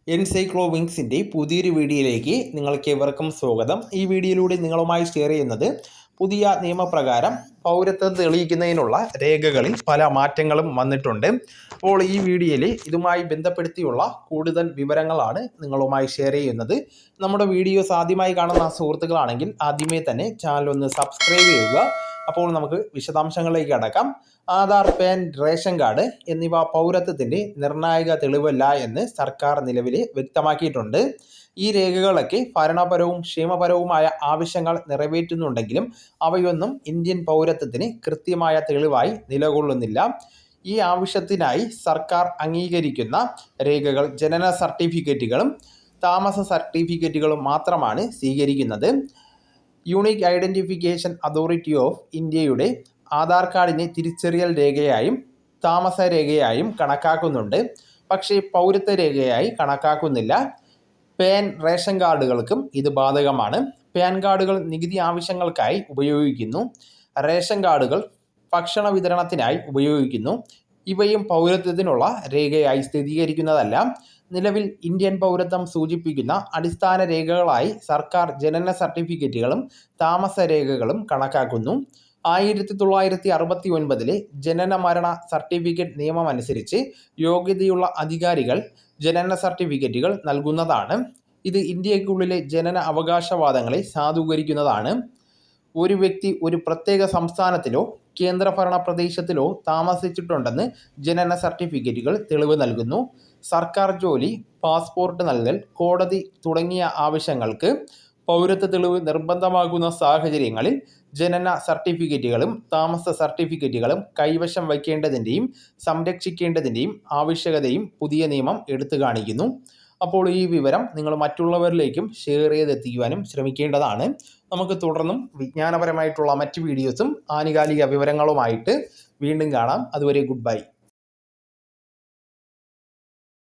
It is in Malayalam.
എൻസൈക്ലോവിങ്സിൻ്റെ പുതിയൊരു വീഡിയോയിലേക്ക് നിങ്ങൾക്ക് ഏവർക്കും സ്വാഗതം. ഈ വീഡിയോയിലൂടെ നിങ്ങളുമായി ഷെയർ ചെയ്യുന്നത് പുതിയ നിയമപ്രകാരം പൗരത്വം തെളിയിക്കുന്നതിനുള്ള രേഖകളിൽ പല മാറ്റങ്ങളും വന്നിട്ടുണ്ട്. അപ്പോൾ ഈ വീഡിയോയിൽ ഇതുമായി ബന്ധപ്പെടുത്തിയുള്ള കൂടുതൽ വിവരങ്ങളാണ് നിങ്ങളുമായി ഷെയർ ചെയ്യുന്നത്. നമ്മുടെ വീഡിയോസ് ആദ്യമായി കാണുന്ന സുഹൃത്തുക്കളാണെങ്കിൽ ആദ്യമേ തന്നെ ചാനൽ ഒന്ന് സബ്സ്ക്രൈബ് ചെയ്യുക. അപ്പോൾ നമുക്ക് വിശദാംശങ്ങളിലേക്ക് കടക്കാം. ആധാർ, പാൻ, റേഷൻ കാർഡ് എന്നിവ പൗരത്വത്തിൻ്റെ നിർണായക തെളിവല്ല എന്ന് സർക്കാർ നിലവിൽ വ്യക്തമാക്കിയിട്ടുണ്ട്. ഈ രേഖകളൊക്കെ ഭരണപരവും ക്ഷേമപരവുമായ ആവശ്യങ്ങൾ നിറവേറ്റുന്നുണ്ടെങ്കിലും അവയൊന്നും ഇന്ത്യൻ പൗരത്വത്തിന് കൃത്യമായ തെളിവായി നിലകൊള്ളുന്നില്ല. ഈ ആവശ്യത്തിനായി സർക്കാർ അംഗീകരിക്കുന്ന രേഖകൾ ജനന സർട്ടിഫിക്കറ്റുകളും താമസ സർട്ടിഫിക്കറ്റുകളും മാത്രമാണ് സ്വീകരിക്കുന്നത്. യൂണിക് ഐഡൻറ്റിഫിക്കേഷൻ അതോറിറ്റി ഓഫ് ഇന്ത്യയുടെ ആധാർ കാർഡിനെ തിരിച്ചറിയൽ രേഖയായും താമസ രേഖയായും കണക്കാക്കുന്നുണ്ട്, പക്ഷേ പൗരത്വ രേഖയായി കണക്കാക്കുന്നില്ല. പാൻ, റേഷൻ കാർഡുകൾക്കും ഇത് ബാധകമാണ്. പാൻ കാർഡുകൾ നികുതി ആവശ്യങ്ങൾക്കായി ഉപയോഗിക്കുന്നു. റേഷൻ കാർഡുകൾ ഭക്ഷണ വിതരണത്തിനായി ഉപയോഗിക്കുന്നു. ഇവയും പൗരത്വത്തിനുള്ള രേഖയായി സ്ഥിരീകരിക്കുന്നതല്ല. നിലവിൽ ഇന്ത്യൻ പൗരത്വം സൂചിപ്പിക്കുന്ന അടിസ്ഥാന രേഖകളായി സർക്കാർ ജനന സർട്ടിഫിക്കറ്റുകളും താമസ രേഖകളും കണക്കാക്കുന്നു. 1969 ജനന മരണ സർട്ടിഫിക്കറ്റ് നിയമം അനുസരിച്ച് യോഗ്യതയുള്ള അധികാരികൾ ജനന സർട്ടിഫിക്കറ്റുകൾ നൽകുന്നതാണ്. ഇത് ഇന്ത്യക്കുള്ളിലെ ജനന അവകാശവാദങ്ങളെ സാധൂകരിക്കുന്നതാണ്. ഒരു വ്യക്തി ഒരു പ്രത്യേക സംസ്ഥാനത്തിലോ കേന്ദ്രഭരണ പ്രദേശത്തിലോ താമസിച്ചിട്ടുണ്ടെന്ന് ജനന സർട്ടിഫിക്കറ്റുകൾ തെളിവ് നൽകുന്നു. സർക്കാർ ജോലി, പാസ്പോർട്ട് നൽകൽ, കോടതി തുടങ്ങിയ ആവശ്യങ്ങൾക്ക് പൗരത്വ തെളിവ് നിർബന്ധമാകുന്ന സാഹചര്യങ്ങളിൽ ജനന സർട്ടിഫിക്കറ്റുകളും താമസ സർട്ടിഫിക്കറ്റുകളും കൈവശം വയ്ക്കേണ്ടതിൻ്റെയും സംരക്ഷിക്കേണ്ടതിൻ്റെയും ആവശ്യകതയും പുതിയ നിയമം എടുത്തു കാണിക്കുന്നു. അപ്പോൾ ഈ വിവരം നിങ്ങൾ മറ്റുള്ളവരിലേക്കും ഷെയർ ചെയ്തെത്തിക്കുവാനും ശ്രമിക്കേണ്ടതാണ്. നമുക്ക് തുടർന്നും വിജ്ഞാനപരമായിട്ടുള്ള മറ്റ് വീഡിയോസും ആനുകാലിക വിവരങ്ങളുമായിട്ട് വീണ്ടും കാണാം. അതുവരെ ഗുഡ് ബൈ.